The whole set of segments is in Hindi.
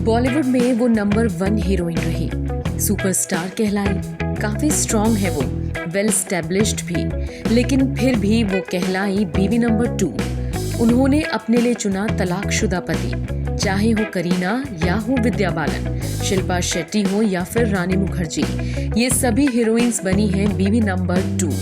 बॉलीवुड में वो नंबर 1 हीरोइन रही, सुपरस्टार कहलाई, काफी स्ट्रॉन्ग है वो, वेल स्टैब्लिश्ड भी, लेकिन फिर भी वो कहलाई बीवी नंबर 2। उन्होंने अपने लिए चुना तलाकशुदा पति, चाहे हो करीना या हो विद्या बालन, शिल्पा शेट्टी हो या फिर रानी मुखर्जी, ये सभी हीरोइंस बनी हैं बीवी नंबर 2।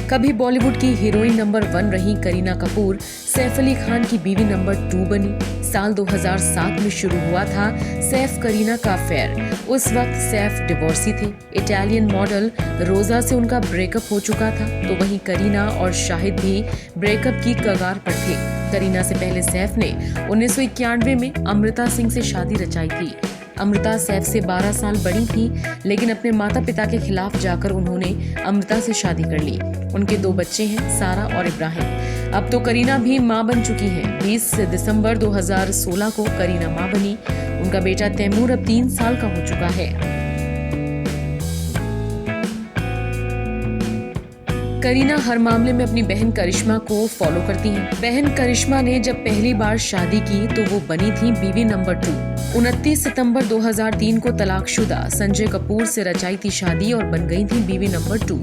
कभी बॉलीवुड की हीरोइन नंबर 1 रही करीना कपूर सैफ अली खान की बीवी नंबर 2 बनी। साल 2007 में शुरू हुआ था सैफ करीना का अफेयर। उस वक्त सैफ डिवोर्सी थे। इटालियन मॉडल रोजा से उनका ब्रेकअप हो चुका था, तो वहीं करीना और शाहिद भी ब्रेकअप की कगार पर थे। करीना से पहले सैफ ने 1991 में अमृता सिंह से शादी रचाई थी। अमृता सैफ से 12 साल बड़ी थी, लेकिन अपने माता पिता के खिलाफ जाकर उन्होंने अमृता से शादी कर ली। उनके 2 बच्चे हैं, सारा और इब्राहिम। अब तो करीना भी मां बन चुकी हैं। 20 दिसंबर 2016 को करीना मां बनी। उनका बेटा तैमूर अब 3 साल का हो चुका है। करीना हर मामले में अपनी बहन करिश्मा को फॉलो करती हैं। बहन करिश्मा ने जब पहली बार शादी की तो वो बनी थी बीवी नंबर 2। 29 सितंबर 2003 को तलाकशुदा संजय कपूर से रचाई थी शादी और बन गई थी बीवी नंबर 2।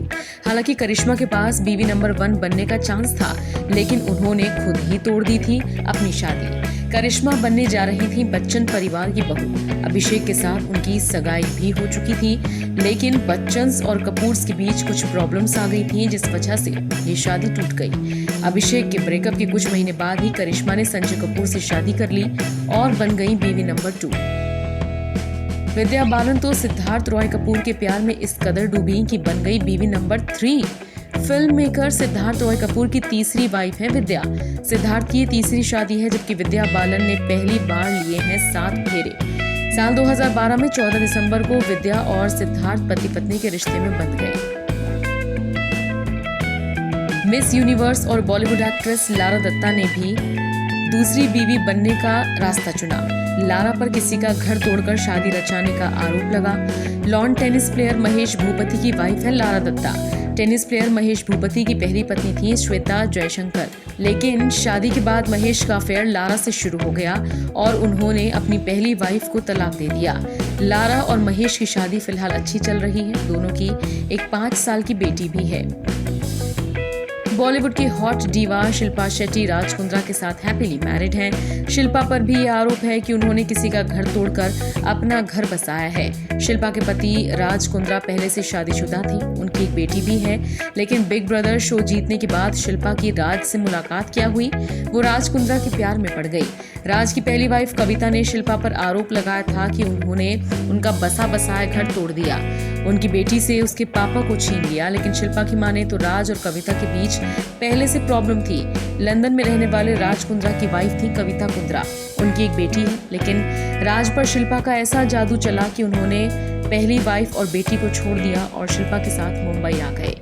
हालांकि करिश्मा के पास बीवी नंबर 1 बनने का चांस था, लेकिन उन्होंने खुद ही तोड़ दी थी अपनी शादी। करिश्मा बनने जा रही थी बच्चन परिवार की बहू। अभिषेक के साथ उनकी सगाई भी हो चुकी थी, लेकिन बच्चन्स और कपूर्स के बीच कुछ प्रॉब्लम्स आ गई थी, जिस वजह से ये शादी टूट गई। अभिषेक के ब्रेकअप के कुछ महीने बाद ही करिश्मा ने संजय कपूर से शादी कर ली और बन गई बीवी नंबर 2। विद्या बालन तो सिद्धार्थ रॉय कपूर के प्यार में इस कदर डूबी कि बन गई बीवी number 3। Film maker Siddharth Roy Kapoor की तीसरी वाइफ है विद्या। सिद्धार्थ की ये तीसरी शादी है, जबकि विद्या बालन ने पहली बार लिए हैं 7 फेरे। साल 2012 में 14 दिसंबर को विद्या और सिद्धार्थ पति पत्नी के रिश्ते में बंध गए। मिस यूनिवर्स और बॉलीवुड एक्ट्रेस लारा दत्ता ने भी दूसरी बीवी बनने का रास्ता चुना। लारा पर किसी का घर तोड़कर शादी रचाने का आरोप लगा। Lawn tennis player Mahesh Bhupathi की वाइफ है Lara Dutta. Tennis player Mahesh Bhupathi की पहली पत्नी थी श्वेता जयशंकर, लेकिन शादी के बाद महेश का अफेयर लारा से शुरू हो गया और उन्होंने अपनी पहली वाइफ को तलाक दे दिया। लारा और महेश की शादी फिलहाल अच्छी चल रही है। दोनों की एक 5 साल की बेटी भी है। बॉलीवुड की हॉट डीवा शिल्पा शेट्टी राज कुंद्रा के साथ हैप्पीली मैरिड हैं। शिल्पा पर भी ये आरोप है कि उन्होंने किसी का घर तोड़कर अपना घर बसाया है। शिल्पा के पति राज कुंद्रा पहले से शादीशुदा थी। उनकी एक बेटी भी है, लेकिन बिग ब्रदर शो जीतने के बाद शिल्पा की राज से मुलाकात क्या हुई, वो राज कुंद्रा के प्यार में पड़ गई। राज की पहली वाइफ कविता ने शिल्पा पर आरोप लगाया था कि उन्होंने उनका बसा बसाया घर तोड़ दिया, उनकी बेटी से उसके पापा को छीन लिया। लेकिन शिल्पा की माने तो राज और कविता के बीच पहले से प्रॉब्लम थी। लंदन में रहने वाले राज कुंद्रा की वाइफ थी कविता कुंद्रा। उनकी एक बेटी है, लेकिन राज पर शिल्पा का ऐसा जादू चला कि उन्होंने पहली वाइफ और बेटी को छोड़ दिया और शिल्पा के साथ मुंबई आ गए।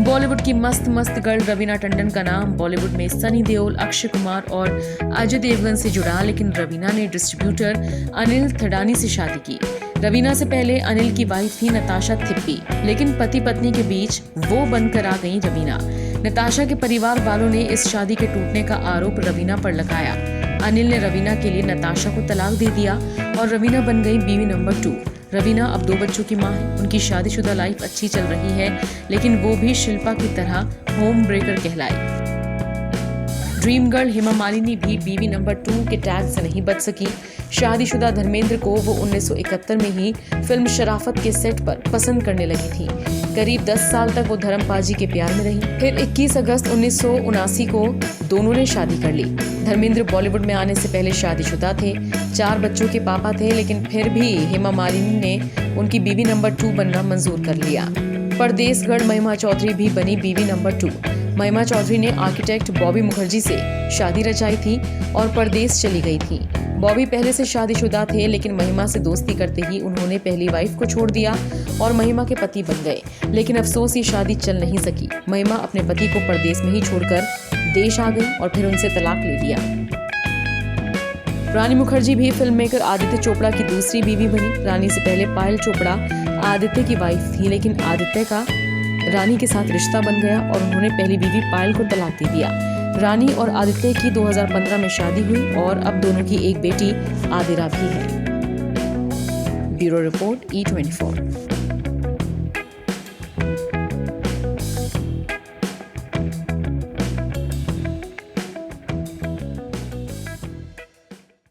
बॉलीवुड की मस्त गर्ल रवीना टंडन का नाम बॉलीवुड में सनी देओल, अक्षय कुमार और अजय देवगन से जुड़ा, लेकिन रवीना ने डिस्ट्रीब्यूटर अनिल थडानी से शादी की। रवीना से पहले अनिल की वाइफ थी नताशा थिप्पी, लेकिन पति पत्नी के बीच वो बनकर आ गई रवीना। नताशा के परिवार वालों ने इस शादी के टूटने का आरोप रवीना पर लगाया। अनिल ने रवीना के लिए नताशा को तलाक दे दिया और रवीना बन गई बीवी नंबर 2। रवीना अब 2 बच्चों की मां है। उनकी शादीशुदा लाइफ अच्छी चल रही है, लेकिन वो भी शिल्पा की तरह होम ब्रेकर कहलाई। ड्रीम गर्ल हेमा मालिनी भी बीवी नंबर 2 के टैग से नहीं बच सकी। शादीशुदा धर्मेंद्र को वो 1971 में ही फिल्म शराफत के सेट पर पसंद करने लगी थी। करीब 10 साल तक वो धर्म पाजी के प्यार में रही। फिर 21 अगस्त 1979 को दोनों ने शादी कर ली। धर्मेंद्र बॉलीवुड में आने से पहले शादीशुदा थे, 4 बच्चों के पापा थे, लेकिन फिर भी हेमा मालिनी ने उनकी बीवी नंबर 2 बनना मंजूर कर लिया। परदेस गर्ल महिमा चौधरी भी बनी बीवी नंबर 2। महिमा चौधरी ने आर्किटेक्ट बॉबी मुखर्जी से शादी रचाई थी और परदेस चली गई थी। बॉबी पहले से शादीशुदा थे, लेकिन महिमा से दोस्ती करते ही उन्होंने पहली वाइफ को छोड़ दिया और महिमा के पति बन गए। लेकिन अफसोस ये शादी चल नहीं सकी। महिमा अपने पति को परदेस में ही छोड़कर देश आ गई और फिर उनसे तलाक ले लिया। रानी मुखर्जी भी फिल्म मेकर आदित्य चोपड़ा की दूसरी बीवी बनी। रानी से पहले पायल चोपड़ा आदित्य की वाइफ थी, लेकिन आदित्य का रानी के साथ रिश्ता बन गया और उन्होंने पहली बीवी पायल को तलाक दे दिया। रानी और आदित्य की 2015 में शादी हुई और अब दोनों की एक बेटी आदिरा भी है। Bureau report E24।